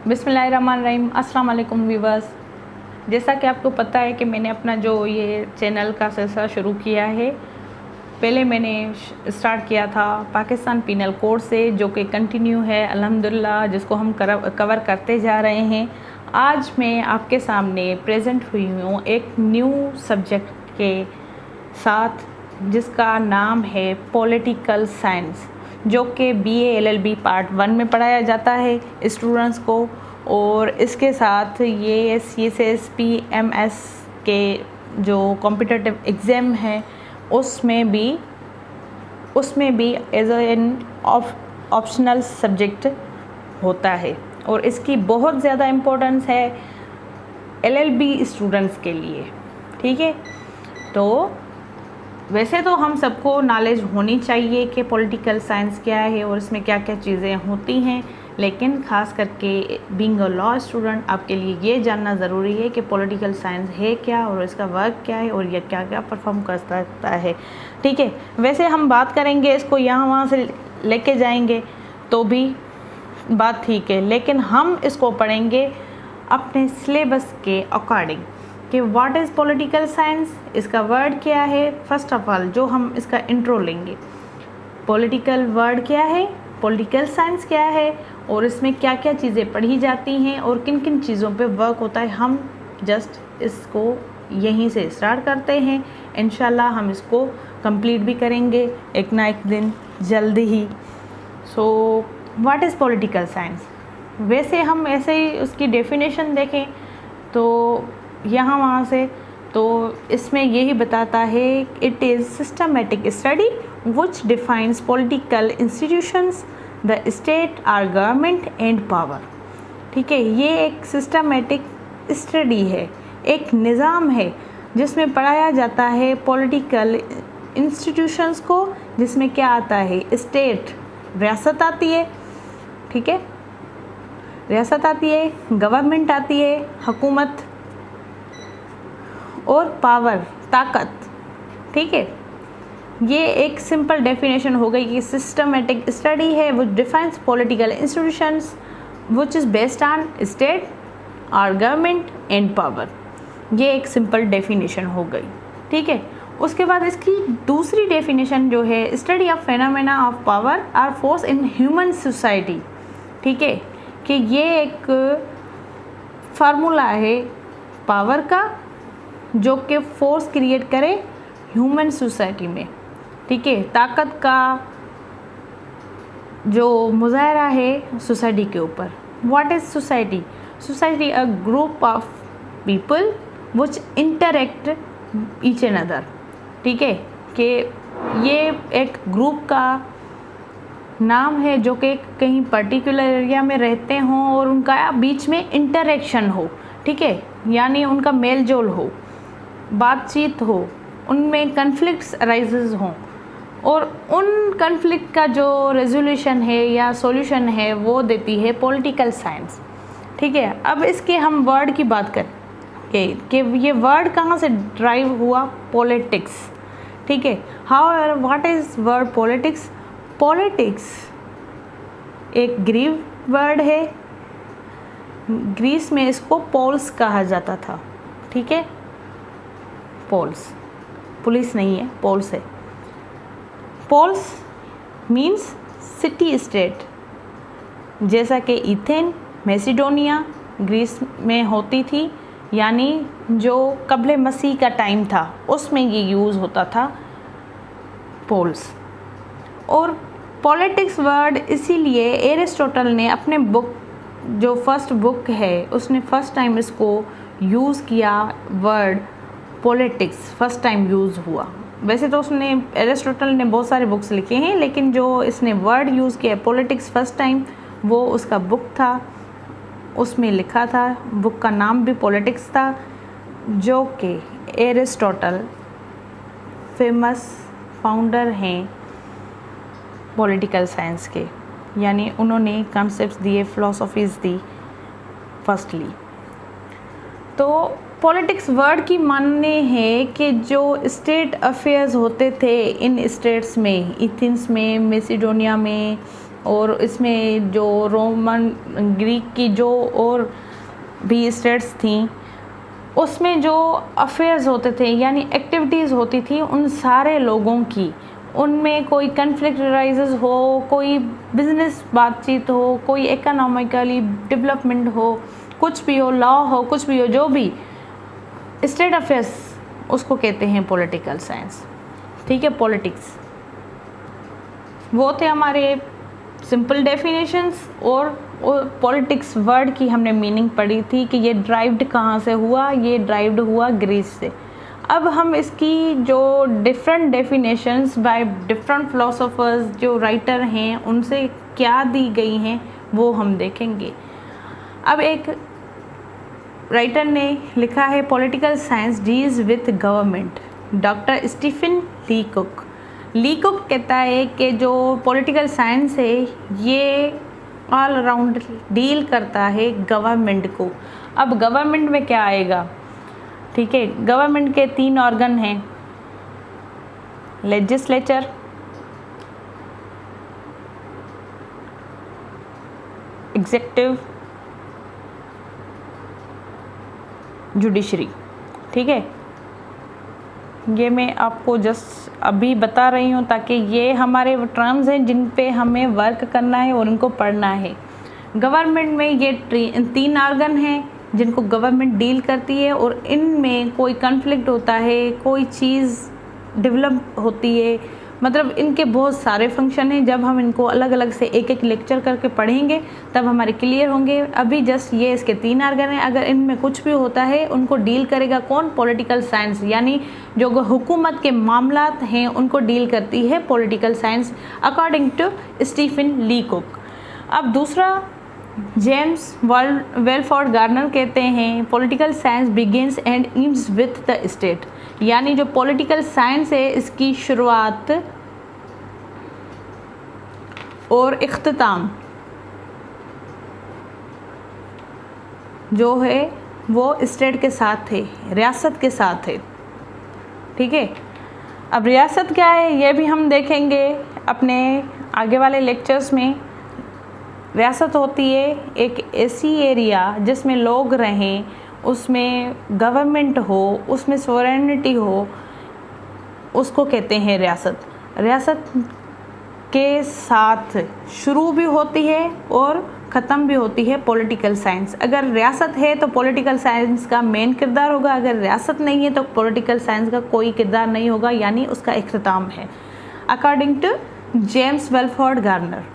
बिस्मिल्लाहिर्रहमानिर्रहीम। अस्सलाम वालेकुम व्यूवर्स। जैसा कि आपको पता है कि मैंने अपना जो ये चैनल का सिलसिला शुरू किया है, पहले मैंने स्टार्ट किया था पाकिस्तान पीनल कोड से, जो कि कंटिन्यू है अल्हम्दुलिल्लाह, जिसको हम कवर करते जा रहे हैं। आज मैं आपके सामने प्रेजेंट हुई हूँ एक न्यू सब्जेक्ट के साथ, जिसका नाम है पॉलिटिकल साइंस, जो कि BA LLB पार्ट 1 में पढ़ाया जाता है स्टूडेंट्स को। और इसके साथ ये CSSP MS के जो कॉम्पिटिटिव एग्ज़ाम है उसमें भी एज एन ऑप्शनल सब्जेक्ट होता है, और इसकी बहुत ज़्यादा इम्पोर्टेंस है LLB स्टूडेंट्स के लिए। ठीक है, तो वैसे तो हम सबको नॉलेज होनी चाहिए कि पॉलिटिकल साइंस क्या है और इसमें क्या क्या चीज़ें होती हैं, लेकिन ख़ास करके बीइंग अ लॉ स्टूडेंट आपके लिए ये जानना ज़रूरी है कि पॉलिटिकल साइंस है क्या और इसका वर्क क्या है और ये क्या क्या परफॉर्म कर सकता है। ठीक है, वैसे हम बात करेंगे इसको यहाँ वहाँ से लेके जाएंगे तो भी बात ठीक है, लेकिन हम इसको पढ़ेंगे अपने सिलेबस के अकॉर्डिंग कि व्हाट इज़ पॉलिटिकल साइंस, इसका वर्ड क्या है। फर्स्ट ऑफ ऑल जो हम इसका इंट्रो लेंगे, पॉलिटिकल वर्ड क्या है, पॉलिटिकल साइंस क्या है और इसमें क्या क्या चीज़ें पढ़ी जाती हैं और किन किन चीज़ों पे वर्क होता है। हम जस्ट इसको यहीं से स्टार्ट करते हैं, इंशाल्लाह हम इसको कंप्लीट भी करेंगे एक ना एक दिन जल्दी ही। So what is political science, वैसे हम ऐसे ही उसकी डेफिनेशन देखें तो यहाँ वहाँ से तो इसमें यही बताता है, it is systematic study which defines political institutions, the state or government and power. ठीक है, ये एक सिस्टमेटिक स्टडी है, एक निज़ाम है जिसमें पढ़ाया जाता है पॉलिटिकल इंस्टीट्यूशंस को, जिसमें क्या आता है, स्टेट रियासत आती है। ठीक है, रियासत आती है, गवर्नमेंट आती है, हुकूमत, और पावर ताकत। ठीक है, ये एक सिंपल डेफिनेशन हो गई कि सिस्टमेटिक स्टडी है विच defines political institutions which is based on state और गवर्नमेंट एंड पावर। ये एक सिंपल डेफिनेशन हो गई। ठीक है, उसके बाद इसकी दूसरी डेफिनेशन जो है, study of phenomena of power और फोर्स इन ह्यूमन सोसाइटी। ठीक है, कि ये एक फार्मूला है पावर का जो कि फोर्स क्रिएट करे ह्यूमन सोसाइटी में। ठीक है, ताकत का जो मुजाहरा है सोसाइटी के ऊपर। What is society, society a group of people which interact each and other. ठीक है, कि ये एक ग्रुप का नाम है जो कि कहीं पर्टिकुलर एरिया में रहते हों और उनका बीच में इंटरेक्शन हो। ठीक है, यानी उनका मेल जोल हो, बातचीत हो, उनमें कन्फ्लिक्ट्स अराइजेज हों, और उन कन्फ्लिक्ट का जो रेजोल्यूशन है या सॉल्यूशन है वो देती है पॉलिटिकल साइंस। ठीक है, अब इसके हम वर्ड की बात करें कि ये वर्ड कहाँ से ड्राइव हुआ, पॉलिटिक्स। ठीक है, how what is word politics, politics एक ग्रीक वर्ड है, ग्रीस में इसको पोल्स कहा जाता था। ठीक है, पोल्स, पुलिस नहीं है, पोल्स है। पोल्स मीन्स सिटी स्टेट, जैसा कि एथेन मैसिडोनिया ग्रीस में होती थी, यानी जो कब्ल मसीह का टाइम था उसमें ये यूज़ होता था पोल्स। और पॉलिटिक्स वर्ड इसीलिए एरिस्टोटल ने अपने बुक जो फर्स्ट बुक है उसने फर्स्ट टाइम इसको यूज़ किया, word politics first time use हुआ। वैसे तो उसने एरिस्टोटल ने बहुत सारे बुक्स लिखे हैं, लेकिन जो इसने वर्ड यूज़ किया पॉलिटिक्स फर्स्ट टाइम, वो उसका बुक था, उसमें लिखा था, बुक का नाम भी पॉलिटिक्स था, जो कि एरिस्टोटल फेमस फाउंडर हैं पॉलिटिकल साइंस के, यानी उन्होंने कॉन्सेप्ट्स दिए, फिलॉसफीज़ दी फर्स्टली। तो पॉलिटिक्स वर्ड की मानने है कि जो स्टेट अफेयर्स होते थे इन स्टेट्स में, एथेंस में, मैसिडोनिया में और इसमें जो रोमन ग्रीक की जो और भी स्टेट्स थी, उसमें जो अफेयर्स होते थे यानी एक्टिविटीज़ होती थी उन सारे लोगों की, उनमें कोई कन्फ्लिक्ट राइजेस हो, कोई बिजनेस बातचीत हो, कोई इकोनॉमिकली डेवलपमेंट हो, कुछ भी हो, लॉ हो, कुछ भी हो, जो भी स्टेट अफेयर्स, उसको कहते हैं पॉलिटिकल साइंस। ठीक है, पॉलिटिक्स। वो थे हमारे सिंपल डेफिनेशंस। और पॉलिटिक्स वर्ड की हमने मीनिंग पढ़ी थी कि ये ड्राइव्ड कहाँ से हुआ, ये ड्राइव्ड हुआ ग्रीस से। अब हम इसकी जो different definitions by different philosophers जो राइटर हैं उनसे क्या दी गई हैं वो हम देखेंगे। अब एक राइटर ने लिखा है political science deals with government, doctor Stephen Leacock. Leacock कहता है कि जो पॉलिटिकल साइंस है ये ऑल अराउंड डील करता है गवर्नमेंट को। अब गवर्नमेंट में क्या आएगा? ठीक है, गवर्नमेंट के 3 ऑर्गन हैं, लेजिस्लेचर, एग्जीक्यूटिव, जुडिशरी। ठीक है, ये मैं आपको जस्ट अभी बता रही हूँ ताकि ये हमारे टर्म्स हैं जिन पे हमें वर्क करना है और इनको पढ़ना है। गवर्नमेंट में ये 3 ऑर्गन हैं जिनको गवर्नमेंट डील करती है और इनमें कोई कॉन्फ्लिक्ट होता है, कोई चीज़ डेवलप होती है, मतलब इनके बहुत सारे फंक्शन हैं। जब हम इनको अलग अलग से एक एक लेक्चर करके पढ़ेंगे तब हमारे क्लियर होंगे। अभी जस्ट ये इसके 3 ऑर्गन हैं। अगर इनमें कुछ भी होता है उनको डील करेगा कौन? पॉलिटिकल साइंस, यानी जो हुकूमत के मामलात हैं उनको डील करती है political science according to Stephen Leacock. अब दूसरा, जेम्स वेलफोर्ड गार्नर कहते हैं political science begins and ends with the state, यानी जो पॉलिटिकल साइंस है इसकी शुरुआत और इख्तिताम जो है वो स्टेट के साथ है, रियासत के साथ है। ठीक है, अब रियासत क्या है ये भी हम देखेंगे अपने आगे वाले लेक्चर्स में। रियासत होती है एक ऐसी एरिया जिसमें लोग रहें, उसमें गवर्नमेंट हो, उसमें सोवरेनिटी हो, उसको कहते हैं रियासत। रियासत के साथ शुरू भी होती है और ख़त्म भी होती है पॉलिटिकल साइंस। अगर रियासत है तो पॉलिटिकल साइंस का मेन किरदार होगा, अगर रियासत नहीं है तो पॉलिटिकल साइंस का कोई किरदार नहीं होगा, यानी उसका इख्तिताम है, according to James Wilford Garner.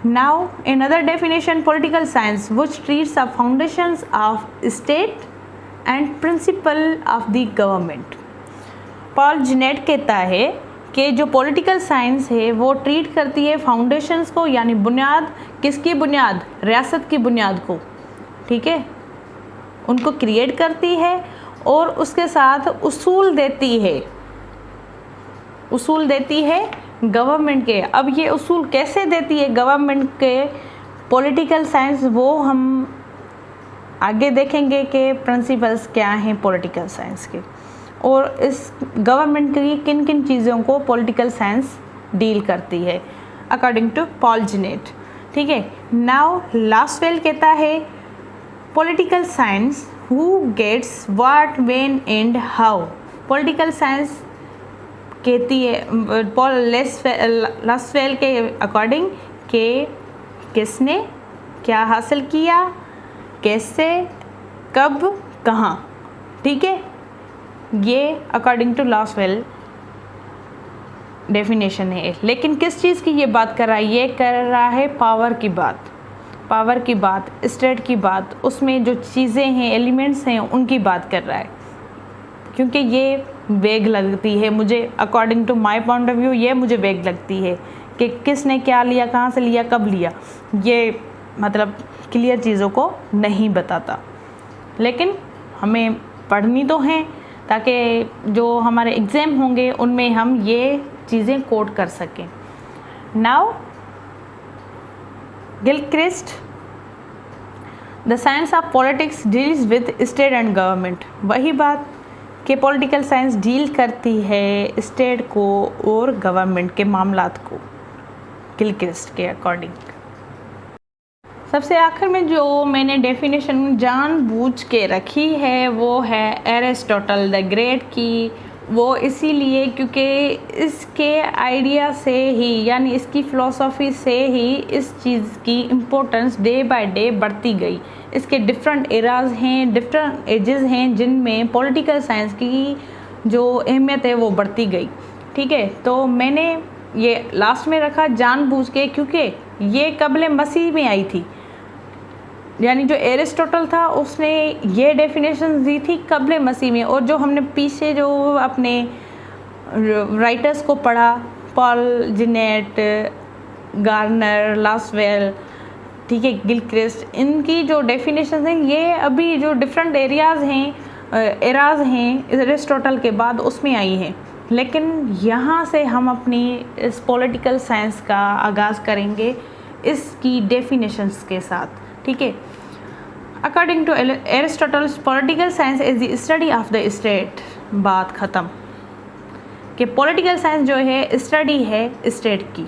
Now, another definition, political science, which treats the foundations of state and principle of the government. Paul Janet कहता है कि जो पॉलिटिकल साइंस है वो ट्रीट करती है फाउंडेशंस को, यानी बुनियाद, किसकी बुनियाद? रियासत की बुनियाद को। ठीक है, उनको क्रिएट करती है और उसके साथ उसूल देती है, उसूल देती है गवर्नमेंट के। अब ये उसूल कैसे देती है गवर्नमेंट के पॉलिटिकल साइंस, वो हम आगे देखेंगे कि प्रिंसिपल्स क्या हैं पॉलिटिकल साइंस के, और इस गवर्नमेंट की किन किन चीज़ों को पॉलिटिकल साइंस डील करती है अकॉर्डिंग टू पॉल जिनेट। ठीक है, नाउ लास्टवेल कहता है political science who gets what, when and how. Political science कहती है पॉल लास्टवेल के अकॉर्डिंग कि किसने क्या हासिल किया, कैसे, कब, कहाँ। ठीक है, ये अकॉर्डिंग टू लास्टवेल डेफिनेशन है। लेकिन किस चीज़ की ये बात कर रहा है? ये कर रहा है पावर की बात, पावर की बात, स्टेट की बात, उसमें जो चीज़ें हैं, एलिमेंट्स हैं, उनकी बात कर रहा है। क्योंकि ये वेग लगती है मुझे, according to my point of view ये मुझे वेग लगती है कि किसने क्या लिया, कहाँ से लिया, कब लिया, ये मतलब क्लियर चीज़ों को नहीं बताता। लेकिन हमें पढ़नी तो हैं ताकि जो हमारे एग्ज़ाम होंगे उनमें हम ये चीज़ें कोट कर सकें। Now Gilchrist, the science of politics deals with state and government. वही बात कि पॉलिटिकल साइंस डील करती है स्टेट को और गवर्नमेंट के मामलात को। गिलक्रिस्ट के अकॉर्डिंग। सबसे आखिर में जो मैंने डेफिनेशन जानबूझ के रखी है वो है एरिस्टोटल द ग्रेट की। वो इसीलिए क्योंकि इसके आइडिया से ही, यानी इसकी फ़िलॉसफी से ही इस चीज़ की इम्पोर्टेंस डे बाय डे बढ़ती गई। इसके डिफरेंट एराज हैं, डिफरेंट एजेस हैं जिनमें पॉलिटिकल साइंस की जो अहमियत है वो बढ़ती गई। ठीक है, तो मैंने ये लास्ट में रखा जानबूझ के क्योंकि ये क़ब्ल मसीह में आई थी, यानी जो एरिस्टोटल था उसने ये डेफिनेशन दी थी क़ब्ल मसीह में। और जो हमने पीछे जो अपने राइटर्स को पढ़ा, पॉल जिनेट, गार्नर, लासवेल, ठीक है, गिलक्रिस्ट, इनकी जो डेफिनेशन हैं ये अभी जो डिफरेंट एराज हैं एरिस्टोटल के बाद उसमें आई हैं। लेकिन यहाँ से हम अपनी इस पॉलिटिकल साइंस का आगाज़ करेंगे इसकी डेफिनेशंस के साथ। ठीक है, according to Aristotle's political science is the study of the state. बात ख़त्म कि पॉलिटिकल साइंस जो है स्टडी है स्टेट की।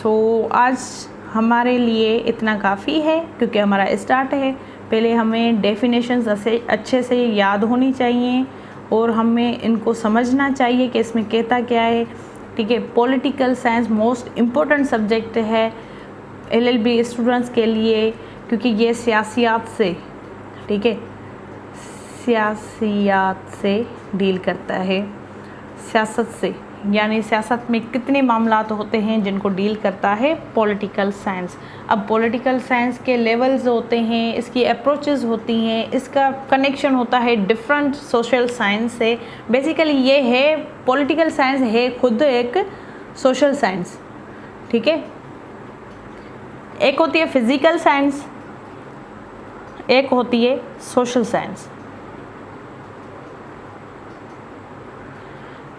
सो आज हमारे लिए इतना काफ़ी है क्योंकि हमारा स्टार्ट है। पहले हमें डेफिनेशंस अच्छे से याद होनी चाहिए और हमें इनको समझना चाहिए कि इसमें कहता क्या है। ठीक है, political science most important subject है LLB स्टूडेंट्स के लिए क्योंकि ये सियासियात से, ठीक है, सियासियात से डील करता है, सियासत से, यानी सियासत में कितने मामलात होते हैं जिनको डील करता है पॉलिटिकल साइंस। अब पॉलिटिकल साइंस के लेवल्स होते हैं, इसकी अप्रोचेस होती हैं, इसका कनेक्शन होता है डिफरेंट सोशल साइंस से। बेसिकली ये है पॉलिटिकल साइंस है खुद एक सोशल साइंस। ठीक है, एक होती है फिज़िकल साइंस, एक होती है सोशल साइंस।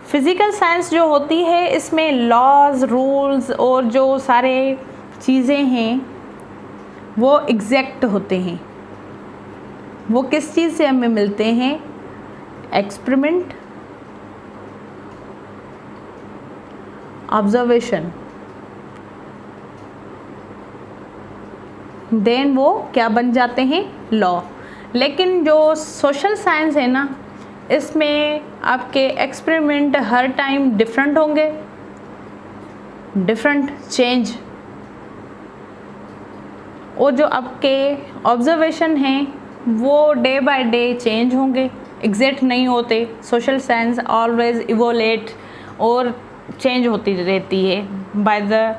फिज़िकल साइंस जो होती है इसमें लॉज, रूल्स और जो सारे चीज़ें हैं वो एग्जैक्ट होते हैं। वो किस चीज़ से हमें मिलते हैं? एक्सपेरिमेंट, ऑब्जर्वेशन, देन वो क्या बन जाते हैं? लॉ। लेकिन जो सोशल साइंस है ना, इसमें आपके एक्सपेरिमेंट हर टाइम डिफरेंट होंगे, डिफरेंट चेंज, और जो आपके ऑब्जर्वेशन हैं वो डे बाय डे चेंज होंगे, एग्जैक्ट नहीं होते। सोशल साइंस ऑलवेज इवोलेट और चेंज होती रहती है by the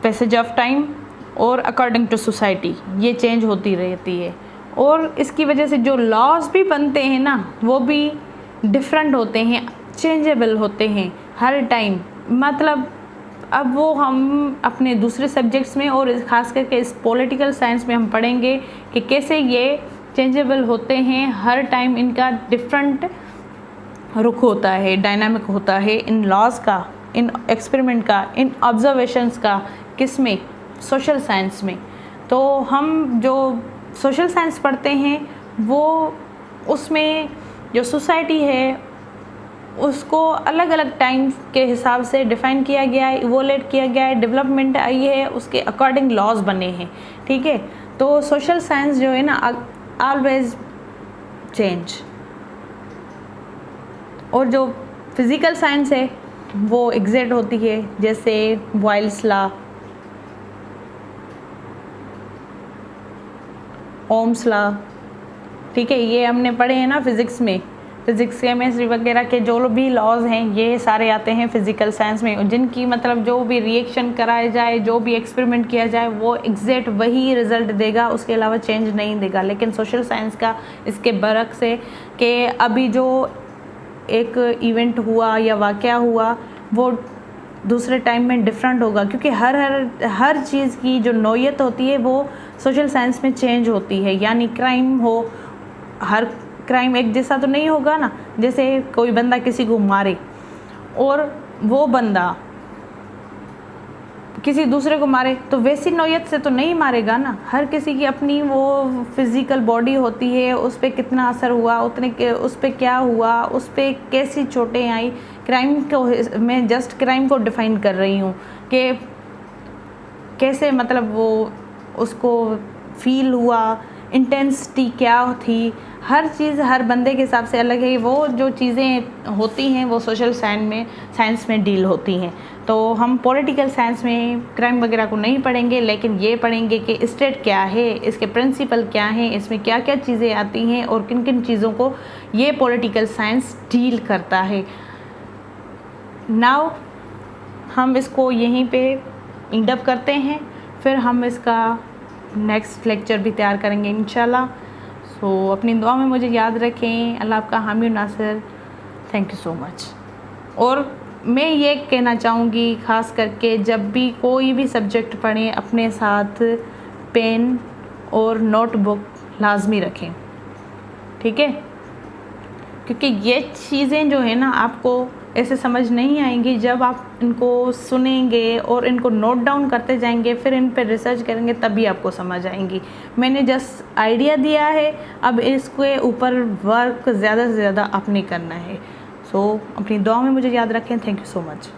passage of time और अकॉर्डिंग टू सोसाइटी, ये चेंज होती रहती है। और इसकी वजह से जो लॉज भी बनते हैं ना वो भी डिफरेंट होते हैं, चेंजेबल होते हैं हर टाइम। मतलब अब वो हम अपने दूसरे सब्जेक्ट्स में और ख़ास करके इस पॉलिटिकल साइंस में हम पढ़ेंगे कि कैसे ये चेंजेबल होते हैं हर टाइम, इनका डिफरेंट रुख होता है, डायनामिक होता है इन लॉज का, इन एक्सपेरिमेंट का, इन ऑब्जर्वेशंस का। किस में? सोशल साइंस में। तो हम जो सोशल साइंस पढ़ते हैं वो उसमें जो सोसाइटी है उसको अलग अलग टाइम के हिसाब से डिफ़ाइन किया गया है, इवोलेट किया गया है, डेवलपमेंट आई है, उसके अकॉर्डिंग लॉज बने हैं। ठीक है, तो सोशल साइंस जो है ना ऑलवेज चेंज। और जो फिज़िकल साइंस है वो एग्जैक्ट होती है, जैसे बॉयल्स लॉ, ओम्स लॉ। ठीक है, ये हमने पढ़े हैं ना फिज़िक्स में, फिज़िक्स केमिस्ट्री वगैरह के जो भी लॉज हैं ये सारे आते हैं फिज़िकल साइंस में, जिनकी मतलब जो भी रिएक्शन कराया जाए, जो भी एक्सपेरिमेंट किया जाए वो एग्जैक्ट वही रिज़ल्ट देगा, उसके अलावा चेंज नहीं देगा। लेकिन सोशल साइंस का इसके बरक्स है कि अभी जो एक इवेंट हुआ या वाक़या हुआ वो दूसरे टाइम में डिफरेंट होगा, क्योंकि हर चीज़ की जो नौयत होती है वो सोशल साइंस में चेंज होती है। यानी क्राइम हो, हर क्राइम एक जैसा तो नहीं होगा ना। जैसे कोई बंदा किसी को मारे और वो बंदा किसी दूसरे को मारे तो वैसी नौयत से तो नहीं मारेगा ना। हर किसी की अपनी वो फिज़िकल बॉडी होती है, उस पर कितना असर हुआ, उस पर क्या हुआ, उस पर कैसी चोटें आई। क्राइम को मैं जस्ट क्राइम को डिफ़ाइन कर रही हूँ कि कैसे मतलब वो उसको फील हुआ, इंटेंसिटी क्या थी, हर चीज़ हर बंदे के हिसाब से अलग है। वो जो चीज़ें होती हैं वो सोशल साइंस में डील होती हैं। तो हम पॉलिटिकल साइंस में क्राइम वगैरह को नहीं पढ़ेंगे, लेकिन ये पढ़ेंगे कि स्टेट क्या है, इसके प्रिंसिपल क्या हैं, इसमें क्या क्या चीज़ें आती हैं और किन किन चीज़ों को ये पॉलिटिकल साइंस डील करता है। नाउ हम इसको यहीं पे एंड अप करते हैं, फिर हम इसका नेक्स्ट लेक्चर भी तैयार करेंगे इंशाल्लाह। सो अपनी दुआ में मुझे याद रखें। अल्लाह आपका हामी नासिर। Thank you so much. और मैं ये कहना चाहूँगी ख़ास करके जब भी कोई भी सब्जेक्ट पढ़ें अपने साथ पेन और नोटबुक लाजमी रखें, ठीक है? क्योंकि ये चीज़ें जो है ना आपको ऐसे समझ नहीं आएंगी जब आप इनको सुनेंगे और इनको नोट डाउन करते जाएंगे, फिर इन पर रिसर्च करेंगे, तभी आपको समझ आएंगी। मैंने जस्ट आइडिया दिया है, अब इसके ऊपर वर्क ज़्यादा से ज़्यादा आपने करना है। सो अपनी दुआ में मुझे याद रखें। Thank you so much.